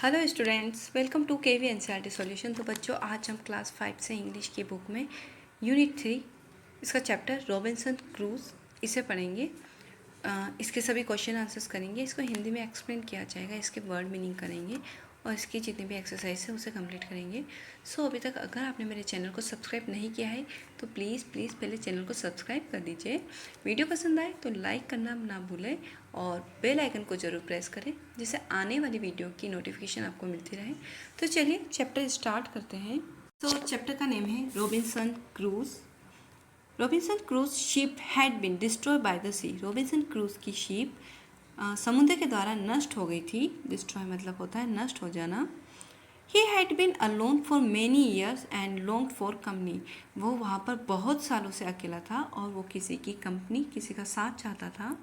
Hello students, welcome to KV NCERT solution. तो बच्चों, आज हम क्लास 5 से इंग्लिश की बुक में यूनिट 3 इसका चैप्टर रॉबिन्सन क्रूज इसे पढ़ेंगे। इसके सभी क्वेश्चन आंसर्स करेंगे। इसको हिंदी में एक्सप्लेन किया जाएगा, इसके वर्ड मीनिंग करेंगे और इसकी जितनी भी एक्सरसाइज है उसे कंप्लीट करेंगे। सो अभी तक अगर आपने मेरे चैनल को सब्सक्राइब नहीं किया है तो प्लीज़ पहले चैनल को सब्सक्राइब कर दीजिए। वीडियो पसंद आए तो लाइक करना ना भूलें और बेल आइकन को ज़रूर प्रेस करें जिससे आने वाली वीडियो की नोटिफिकेशन आपको मिलती रहे। तो चलिए चैप्टर स्टार्ट करते हैं। तो चैप्टर का नेम है Robinson Crusoe. Robinson Crusoe ship had been destroy by the sea. Robinson Crusoe की शिप समुद्र के द्वारा नष्ट हो गई थी। डिस्ट्रॉय मतलब होता है नष्ट हो जाना। He had been alone for many years and longed for company. वो वहाँ पर बहुत सालों से अकेला था और वो किसी की कंपनी, किसी का साथ चाहता था।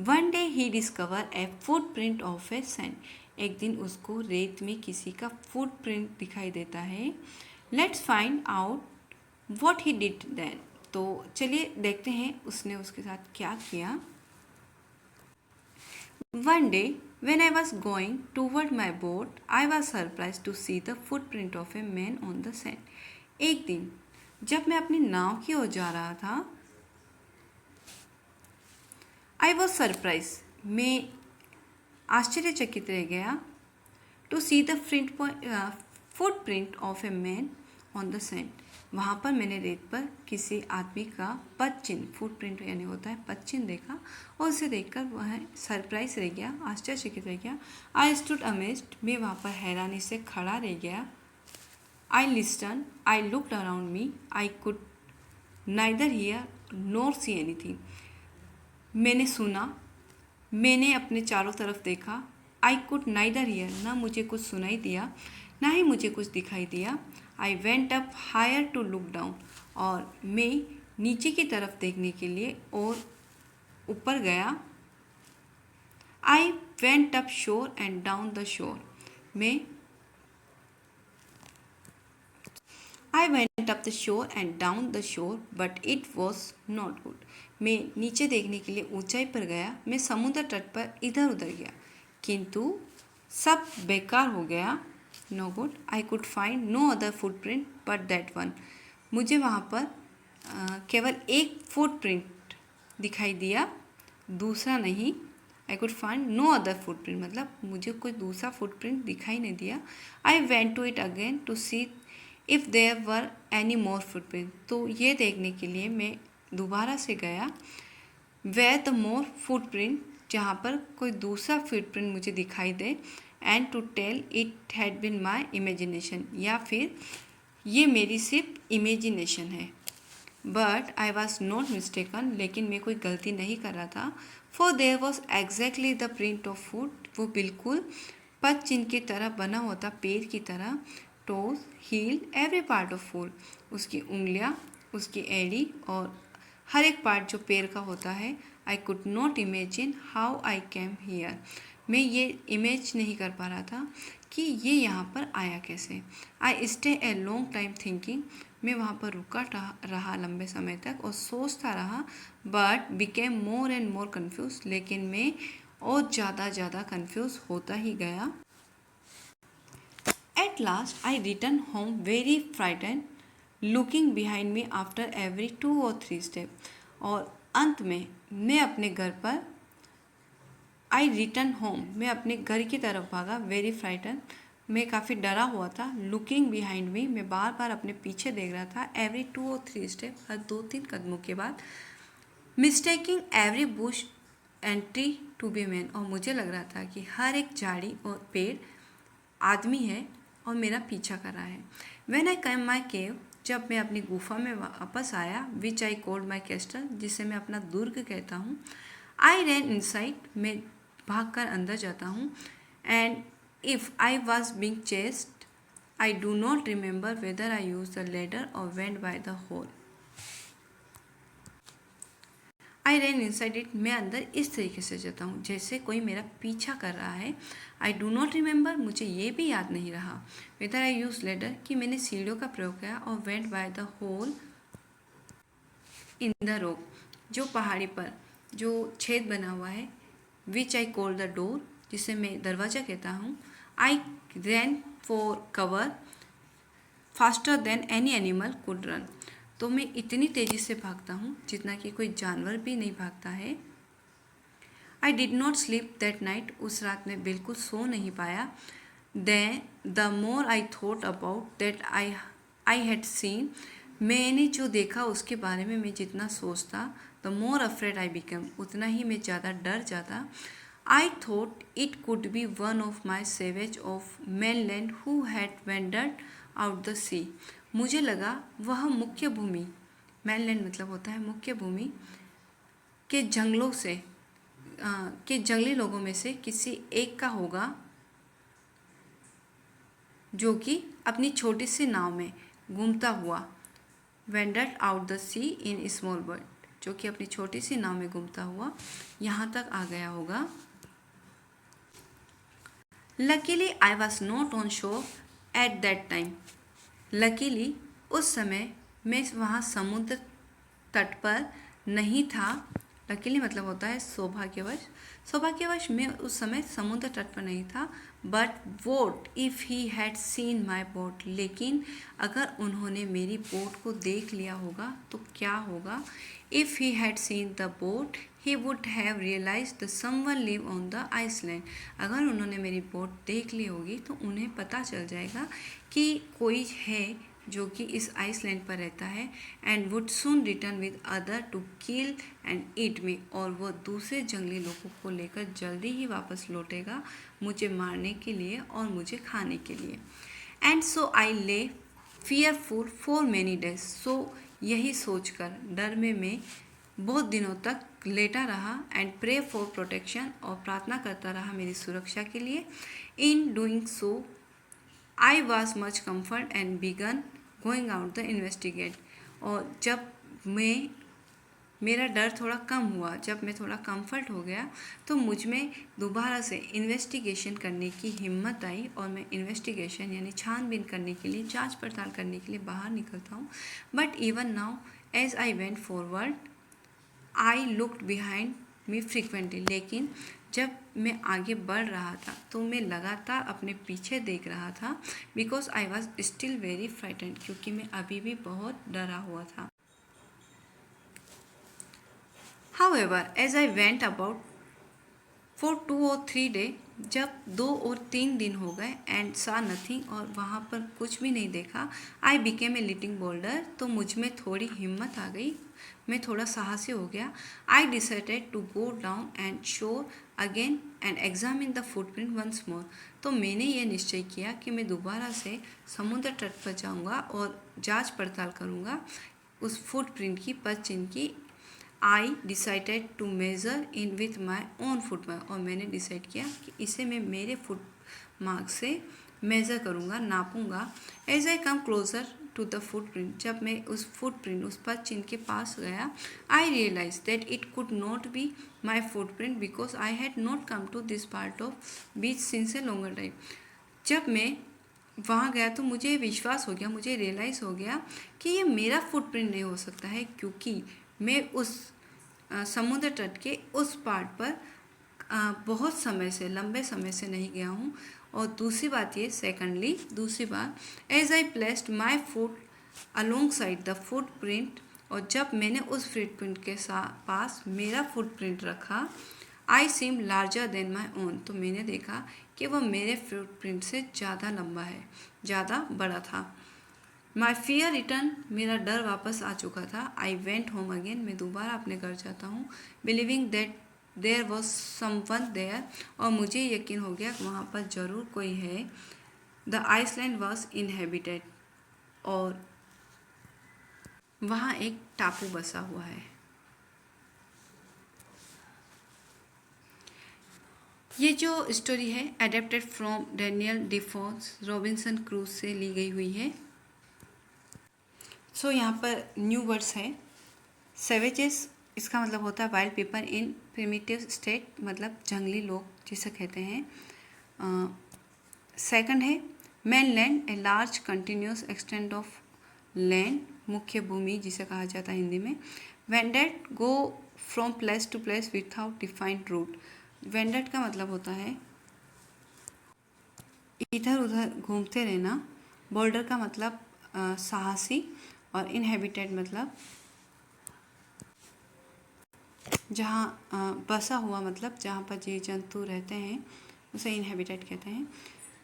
One day he discovered a footprint of a sand. एक दिन उसको रेत में किसी का फुटप्रिंट दिखाई देता है। Let's find out what he did then. तो चलिए देखते हैं उसने उसके साथ क्या किया। One day, when I was going toward my boat, I was surprised to see the footprint of a man on the sand. एक दिन जब मैं अपनी नाव की ओर जा रहा था, I was surprised, मैं आश्चर्यचकित रह गया, to see the footprint of a man on the sand. वहाँ पर मैंने रेत पर किसी आदमी का पद चिन्ह, फुटप्रिंट यानी होता है पद चिन्ह देखा और उसे देखकर वह सरप्राइज रह गया, आश्चर्यचकित रह गया। आई स्टूड अमेज्ड, मैं वहाँ पर हैरानी से खड़ा रह गया। I listen, I looked around me, I could neither hear nor see anything. मैंने सुना, मैंने अपने चारों तरफ देखा। आई कुड नाइदर हियर, ना मुझे कुछ सुनाई दिया ना ही मुझे कुछ दिखाई दिया। I went up higher to look down, और मैं नीचे की तरफ देखने के लिए और ऊपर गया। आई वेंट अप शोर and down the shore, I went up the shore and down the shore but it was not good. मैं नीचे देखने के लिए ऊंचाई पर गया, मैं समुद्र तट पर इधर उधर गया किंतु सब बेकार हो गया। No good. I could find no other footprint but that one. मुझे वहाँ पर केवल एक फुटप्रिंट दिखाई दिया, दूसरा नहीं। I could find no other footprint मतलब मुझे कोई दूसरा फुटप्रिंट दिखाई नहीं दिया। I went to it again to see if there were any more footprint. तो ये देखने के लिए मैं दोबारा से गया। वेयर द मोर फुटप्रिंट, जहाँ पर कोई दूसरा फुटप्रिंट मुझे दिखाई दे। And to tell it had been my imagination, या फिर ये मेरी सिर्फ इमेजिनेशन है। But I was not mistaken, लेकिन मैं कोई गलती नहीं कर रहा था। For there was exactly the print of foot, वो बिल्कुल पद चिन्ह की तरह बना होता, पैर की तरह। Toes, heel, every part of foot, उसकी उंगलियाँ, उसकी एड़ी और हर एक पार्ट जो पैर का होता है। I could not imagine how I came here, मैं ये इमेज नहीं कर पा रहा था कि ये यहाँ पर आया कैसे। I stay a long time thinking, मैं वहाँ पर रुका रहा लंबे समय तक और सोचता रहा। But became more and more confuse, लेकिन मैं और ज़्यादा कन्फ्यूज होता ही गया। At last I return home very frighten, looking behind me after every 2 or 3 step. और अंत में मैं अपने घर पर, आई रिटर्न होम, मैं अपने घर की तरफ भागा। वेरी फ्राइटन, मैं काफ़ी डरा हुआ था। लुकिंग बिहाइंड मी, मैं बार बार अपने पीछे देख रहा था। एवरी 2 or 3 स्टेप, हर 2-3 कदमों के बाद। Mistaking every bush and tree to be man, और मुझे लग रहा था कि हर एक झाड़ी और पेड़ आदमी है और मेरा पीछा कर रहा है। व्हेन आई कम माई केव, जब मैं अपनी गुफा में वापस आया, विच आई कॉल्ड माई कैस्टल, जिसे मैं अपना दुर्ग कहता हूँ। आई रैन इनसाइड, मैं भाग कर अंदर जाता हूँ। And if I was being chased, I do not remember whether I use the ladder or went by the hole. I ran inside it, मैं अंदर इस तरीके से जाता हूँ जैसे कोई मेरा पीछा कर रहा है। आई डू नॉट रिमेंबर, मुझे ये भी याद नहीं रहा। वेदर आई यूज लेडर, कि मैंने सीढ़ियों का प्रयोग किया। और went by the hole in the rock, जो पहाड़ी पर जो छेद बना हुआ है। Which I call the door, जिसे मैं दरवाज़ा कहता हूँ। I ran for cover faster than any animal could run. तो मैं इतनी तेज़ी से भागता हूँ जितना कि कोई जानवर भी नहीं भागता है। I did not sleep that night, उस रात में बिल्कुल सो नहीं पाया। The more I thought about that I had seen, मैंने जो देखा उसके बारे में मैं जितना सोचता, the more afraid I become, उतना ही मैं ज़्यादा डर जाता। I thought it could be one of my savage of mainland who had wandered out the sea, मुझे लगा वह मुख्य भूमि, mainland मतलब होता है मुख्य भूमि, के जंगलों से के जंगली लोगों में से किसी एक का होगा जो कि अपनी छोटी सी नाव में घूमता हुआ, wandered out the sea in small boat, जो कि अपनी छोटी सी नाव में घूमता हुआ यहाँ तक आ गया होगा। Luckily I was not on शोर एट दैट टाइम, लकीली उस समय मैं वहाँ समुद्र तट पर नहीं था। लकीली मतलब होता है सौभाग्यवश, सौभाग्यवश मैं उस समय समुद्र तट पर नहीं था। But vote if he had seen my boat, लेकिन अगर उन्होंने मेरी बोट को देख लिया होगा तो क्या होगा। If he had seen the boat he would have realise the someone live on the island, अगर उन्होंने मेरी बोट देख ली होगी तो उन्हें पता चल जाएगा कि कोई है जो कि इस आइसलैंड पर रहता है। And would soon return with other to kill and eat me, और वो दूसरे जंगली लोगों को लेकर जल्दी ही वापस लौटेगा मुझे मारने के लिए और मुझे खाने के लिए। एंड सो आई ले फियरफुल फॉर मैनी डेज, सो यही सोचकर डर में मैं बहुत दिनों तक लेटा रहा। एंड प्रे फॉर प्रोटेक्शन, और प्रार्थना करता रहा मेरी सुरक्षा के लिए। In doing so I was much comfort and begin going out the investigate, और जब मेरा डर थोड़ा कम हुआ, जब मैं थोड़ा कंफर्ट हो गया तो मुझ में दोबारा से इन्वेस्टिगेशन करने की हिम्मत आई, और मैं इन्वेस्टिगेशन यानी छानबीन करने के लिए, जांच पड़ताल करने के लिए बाहर निकलता हूँ। But even now as I went forward I looked behind me frequently, लेकिन जब मैं आगे बढ़ रहा था तो मैं लगातार अपने पीछे देख रहा था। Because I was still very frightened, क्योंकि मैं अभी भी बहुत डरा हुआ था। However, as I went about for 2 or 3 days, जब 2 और 3 दिन हो गए एंड saw nothing, और वहाँ पर कुछ भी नहीं देखा, I became a little bolder, तो मुझ में थोड़ी हिम्मत आ गई, मैं थोड़ा साहसी हो गया। I decided to go down and shore again and examine the footprint once more, तो मैंने ये निश्चय किया कि मैं दोबारा से समुद्र तट पर जाऊँगा और जांच पड़ताल करूँगा उस फुटप्रिंट की, पद चिन्ह की। I decided to measure in with my own footmark, और मैंने डिसाइड किया कि इसे मैं मेरे फुट मार्क से मेज़र करूँगा, नापूंगा। As I come closer to the footprint, जब मैं उस फुटप्रिंट, उस पद चिन्ह के पास गया, I realise that it could not be my footprint because I had not come to this part of beach since a longer time. जब मैं वहाँ गया तो मुझे विश्वास हो गया, मुझे रियलाइज़ हो गया कि ये मेरा फुटप्रिंट नहीं हो सकता है, क्योंकि मैं उस समुद्र तट के उस पार्ट पर बहुत समय से, लंबे समय से नहीं गया हूँ। और दूसरी बात ये, सेकंडली दूसरी बात, as I placed my foot alongside the footprint, और जब मैंने उस फुटप्रिंट के पास मेरा फुटप्रिंट रखा, आई सीम लार्जर देन माई ओन, तो मैंने देखा कि वह मेरे फुटप्रिंट से ज़्यादा लंबा है, ज़्यादा बड़ा था। माई फियर रिटर्न, मेरा डर वापस आ चुका था। आई वेंट होम अगेन, मैं दोबारा अपने घर जाता हूँ, believing that there was someone there, और मुझे यकीन हो गया वहाँ पर ज़रूर कोई है। द आइसलैंड वॉज इनहेबिटेड, और वहाँ एक टापू बसा हुआ है। ये जो स्टोरी है adapted from Daniel Defoe's Robinson Crusoe से ली गई हुई है। सो यहाँ पर न्यू वर्ड्स है। सेवेजेस, इसका मतलब होता है wild people in primitive state, मतलब जंगली लोग जिसे कहते हैं। सेकंड है mainland, a large continuous extent of land, मुख्य भूमि जिसे कहा जाता है हिंदी में। Wandered, go from place to place without defined route, wandered का मतलब होता है इधर उधर घूमते रहना। बोल्डर का मतलब साहसी, और इनहेबिटेड मतलब जहाँ बसा हुआ, मतलब जहाँ पर जीव जंतु रहते हैं उसे इनहेबिटेड कहते हैं।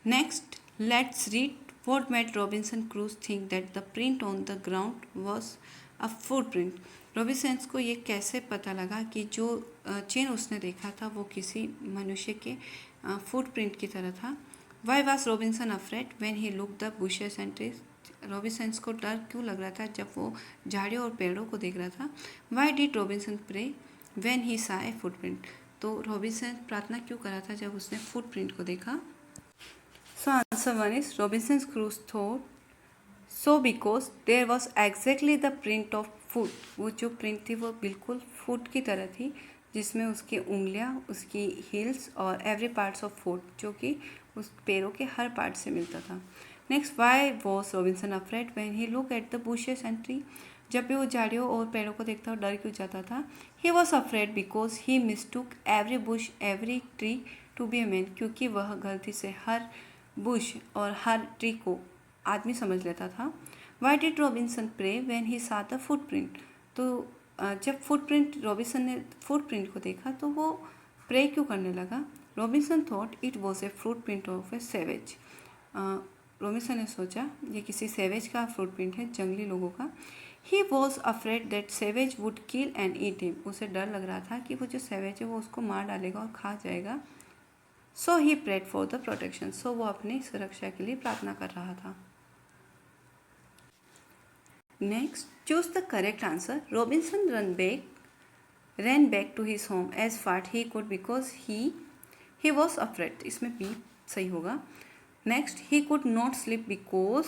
Next, let's read what made Robinson cruise think that the print on the ground was a footprint. Robinson को ये कैसे पता लगा कि जो चिन्ह उसने देखा था वो किसी मनुष्य के फुटप्रिंट की तरह था। Why was Robinson afraid when he look the bushes and trees. Robinson को डर क्यों लग रहा था जब वो झाड़ियों और पेड़ों को देख रहा था। Why did Robinson pray when he saw a footprint. तो रॉबिन्सन प्रार्थना क्यों करा था जब उसने फुटप्रिंट को देखा। So answer one is Robinson Crusoe thought so because there was exactly the print of foot. वो जो प्रिंट थी वो बिल्कुल फुट की तरह थी, जिसमें उसकी उंगलियां, उसकी हील्स और एवरी पार्ट्स ऑफ फुट, जो कि उस पैरों के हर पार्ट से मिलता था। Next, why was Robinson afraid when he look at the bushes and tree. जब भी वो झाड़ियों और पेड़ों को देखता और डर क्यों जाता था। He was afraid because he mistook every bush every tree to be a man. क्योंकि वह गलती से हर बुश और हर ट्री को आदमी समझ लेता था। Why did Robinson pray when he saw the footprint. तो जब फुटप्रिंट, रॉबिन्सन ने फुटप्रिंट को देखा तो वो प्रे क्यों करने लगा। Robinson thought it was a footprint of a savage. Robinson ने सोचा ये किसी सेवेज का फुटप्रिंट है, जंगली लोगों का। He was afraid that savage would kill and eat him. उसे डर लग रहा था कि वो जो सेवेज है वो उसको मार डालेगा और खा जाएगा। So he prayed for the protection. So वो अपनी सुरक्षा के लिए प्रार्थना कर रहा था। Next, choose the correct answer. Robinson ran back to his home as fast he could because he was afraid। इसमें बी सही होगा। Next, he could not sleep because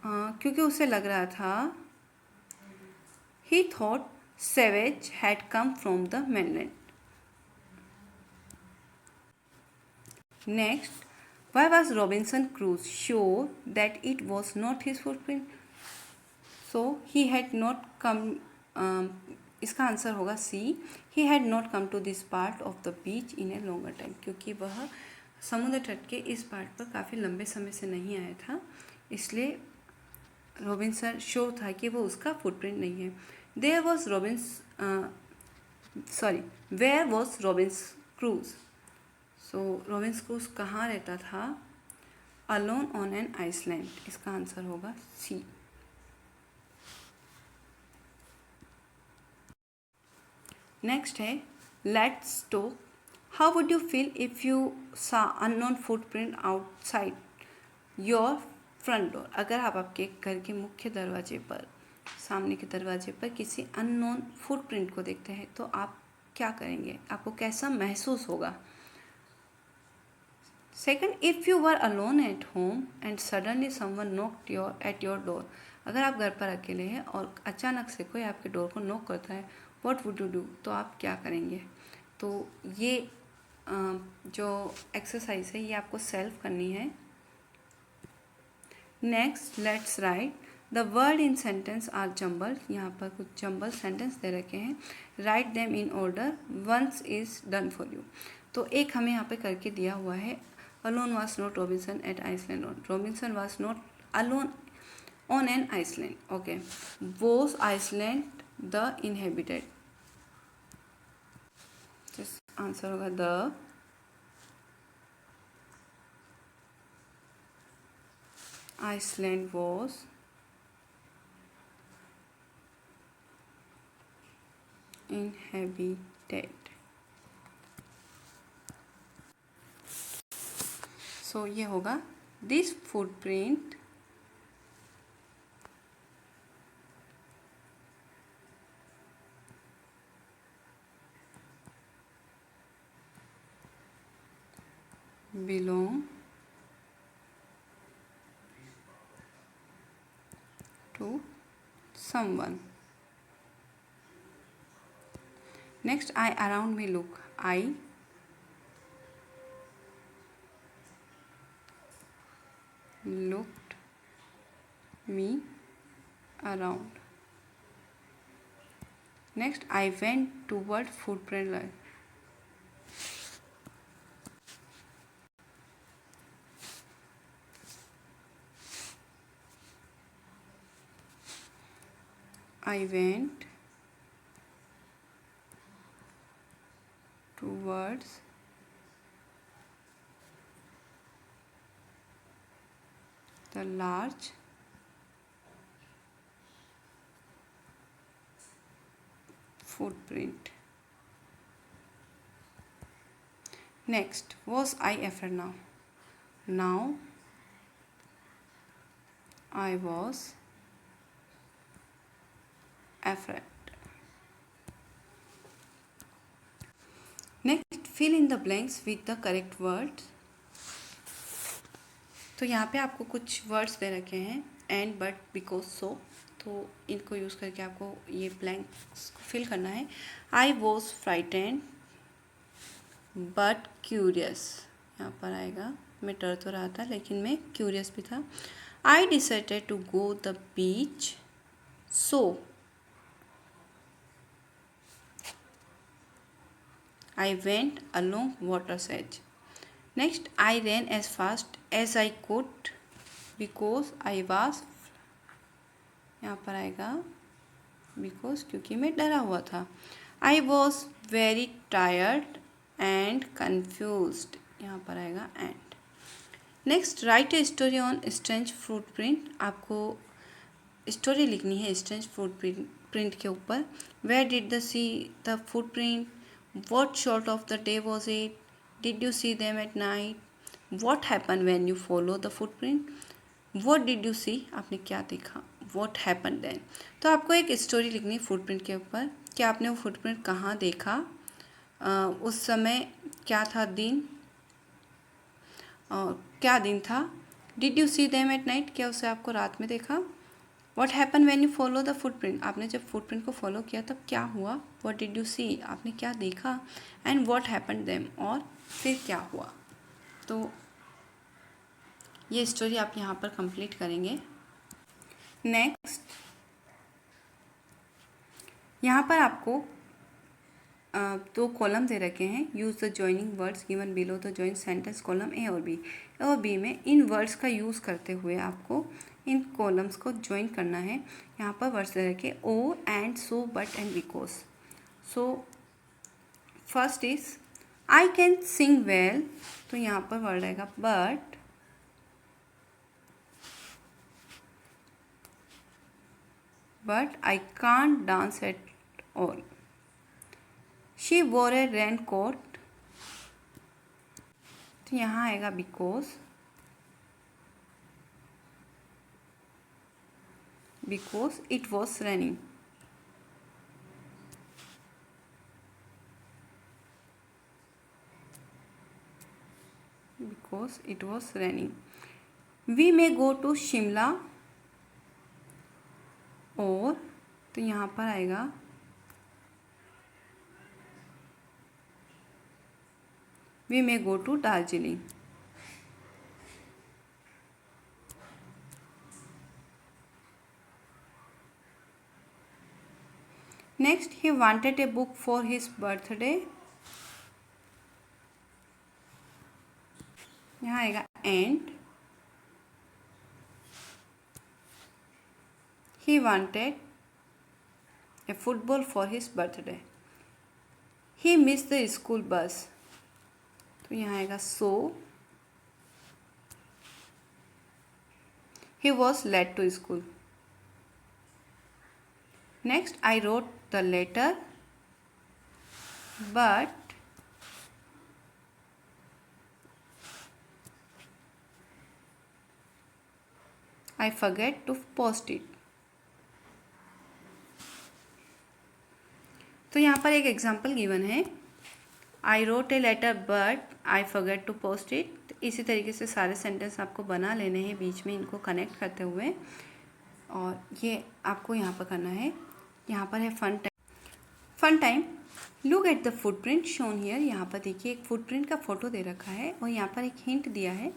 क्योंकि उसे लग रहा था he thought savage had come from the mainland। Next, why was Robinson Crusoe sure that it was not his footprint? So he had not come, इसका answer होगा C. He had not come to this part of the beach in a longer time. क्योंकि वह समुद्र तट के इस part पर काफ़ी लंबे समय से नहीं आया था, इसलिए रॉबिन्सन श्योर था कि वो उसका फुटप्रिंट नहीं है। Where was Robinson Crusoe. So Robinson Crusoe कहाँ रहता था। Alone on an island. इसका आंसर होगा सी। नेक्स्ट है let's talk. How would you feel if you saw unknown footprint outside your front door. अगर आप आपके घर के मुख्य दरवाजे पर, सामने के दरवाजे पर किसी अननोन फुटप्रिंट को देखते हैं तो आप क्या करेंगे, आपको कैसा महसूस होगा। Second, if you were alone at home and suddenly someone knocked at your door. अगर आप घर पर अकेले हैं और अचानक से कोई आपके डोर को नॉक करता है, व्हाट वुड यू डू, तो आप क्या करेंगे। तो ये जो एक्सरसाइज है ये आपको सेल्फ करनी है। Next, let's write the word in sentence are jumbled. यहाँ पर कुछ जम्बल सेंटेंस दे रखे हैं। Write them in order once is done for you. तो एक हमें यहाँ पे करके दिया हुआ है। Alone was not Robinson at island on. Robinson was not alone on an island. Okay, was island the inhabited. Answer होगा the Iceland was inhabited। So ये होगा this footprint belong to someone। Next, I around me look। I looked me around। Next, I went toward footprint line। I went towards the large footprint. Next, was I afraid now? Now I was afraid. Next, fill in the blanks with the correct words. तो यहाँ पे आपको कुछ words दे रखे हैं, and, but, because, सो, तो इनको यूज़ करके आपको ये ब्लैंक्स फिल करना है. I was frightened but curious, यहाँ पर आएगा. मैं डर तो रहा था लेकिन मैं क्यूरियस भी था. I decided to go the beach, so I went along water's edge. Next, I ran as fast as I could because I was, यहाँ पर आएगा because, क्योंकि मैं डरा हुआ था. I was very tired and confused, यहाँ पर आएगा and. Next, write a story on strange footprint. आपको स्टोरी लिखनी है strange footprint के ऊपर. Where did the see the footprint? What sort of the day was it? Did you see them at night? What happened when you follow the footprint? What did you see? आपने क्या देखा? What happened then? तो आपको एक story लिखनी है footprint के ऊपर कि आपने वो फुटप्रिंट कहाँ देखा, उस समय क्या था दिन, क्या दिन था. Did you see them at night? क्या उसे आपको रात में देखा. What happened when you follow the footprint? आपने जब फुटप्रिंट को फॉलो किया तब क्या हुआ. What did you see? आपने क्या देखा. And what happened them? और फिर क्या हुआ. तो ये स्टोरी आप यहाँ पर कंप्लीट करेंगे. नेक्स्ट, यहाँ पर आपको दो कॉलम दे रखे हैं. Use the joining words given below the joint sentence column A और बी. ए और बी में इन वर्ड्स का यूज़ करते हुए आपको इन कॉलम्स को ज्वाइन करना है. यहाँ पर वर्ड्स दे रखे or and so but and because. So first is I can sing well, तो यहाँ पर वर्ड आएगा but I can't dance at all. She wore a rain coat, तो यहाँ आएगा because it was raining. Because it was raining. We may go to Shimla, और तो यहाँ पर आएगा we may go to Darjeeling. Next, he wanted a book for his birthday. यहाँ आएगा and. He wanted a football for his birthday. He missed the school bus. तो यहाँ आएगा so. He was late to school. Next, I wrote the letter, but I forget to post it. तो यहाँ पर एक example given है. I wrote a letter but I forget to post it. इसी तरीके से सारे सेंटेंस आपको बना लेने हैं बीच में इनको कनेक्ट करते हुए, और ये आपको यहाँ पर करना है. यहाँ पर है fun time. Look at the footprint shown here. यहाँ पर देखिए एक फुटप्रिंट का फोटो दे रखा है और यहाँ पर एक हिंट दिया है.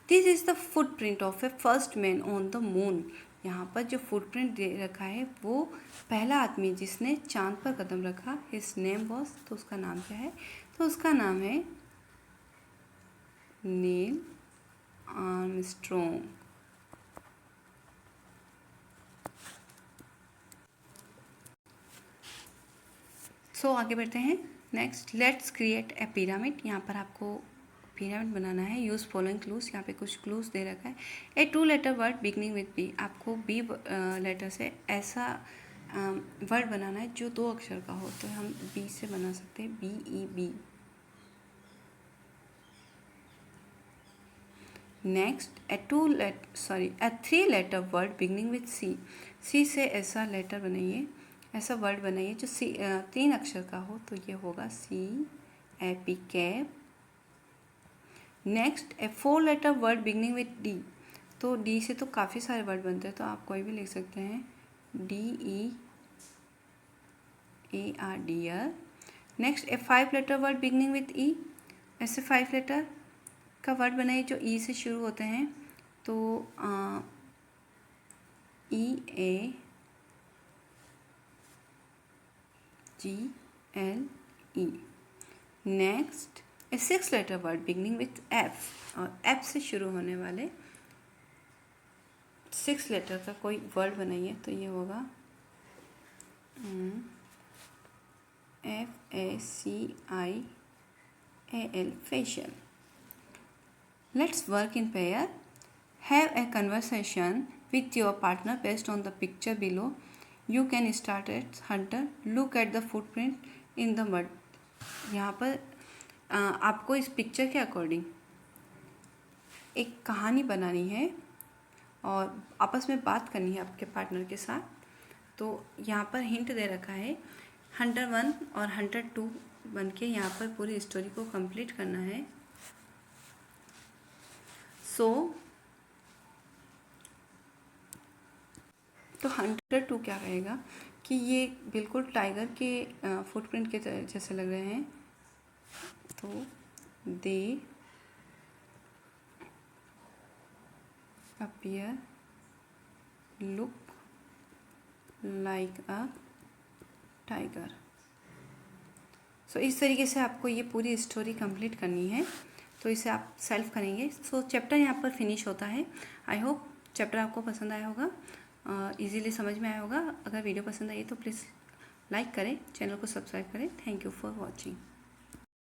This is the footprint of A first man on the moon. यहाँ पर जो फुटप्रिंट दे रखा है वो पहला आदमी जिसने चांद पर कदम रखा. हिज नेम वॉज, तो उसका नाम क्या है, तो उसका नाम है नील आर्मस्ट्रॉन्ग. सो आगे बढ़ते हैं। Next, let's create a pyramid. यहाँ पर आपको पिरामिड बनाना है। Use following clues. यहाँ पे कुछ क्लूज दे रखा है। A 2 letter word beginning with B. आपको बी लेटर से ऐसा वर्ड बनाना है जो 2 अक्षर का हो। तो हम बी से बना सकते हैं, BEB। Next, a 3 letter word beginning with C. C से ऐसा लेटर बनाइए, ऐसा वर्ड बनाइए जो 3 अक्षर का हो। तो ये होगा CAP, cap. Next, a 4 letter word beginning with D. तो डी से तो काफ़ी सारे वर्ड बनते हैं, तो आप कोई भी लिख सकते हैं, DEAR, dear. Next, a 5 letter word beginning with E. ऐसे 5 लेटर का वर्ड बनाइए जो ई से शुरू होते हैं। तो EAGLE। Next, a 6 letter word beginning with F. और एफ से शुरू होने वाले 6 लेटर का कोई वर्ड बनाइए। तो ये होगा FACIAL, facial. Let's work in pair. Have a conversation with your partner based on the picture below. You can start at hunter. Look at the footprint in the mud. यहाँ पर आपको इस पिक्चर के according एक कहानी बनानी है और आपस में बात करनी है आपके पार्टनर के साथ। तो यहाँ पर हिंट दे रखा है, हंटर 1 और हंटर 2 बन के यहाँ पर पूरी स्टोरी को कंप्लीट करना है। तो हंटर 2 क्या कहेगा कि ये बिल्कुल टाइगर के फुटप्रिंट के जैसे लग रहे हैं। तो they appear look like a tiger. So इस तरीके से आपको ये पूरी स्टोरी कंप्लीट करनी है। तो इसे आप सेल्फ करेंगे। सो चैप्टर यहाँ पर फिनिश होता है। आई होप चैप्टर आपको पसंद आया होगा, इजीली समझ में आया होगा। अगर वीडियो पसंद आई तो प्लीज़ लाइक करें, चैनल को सब्सक्राइब करें। Thank you for watching.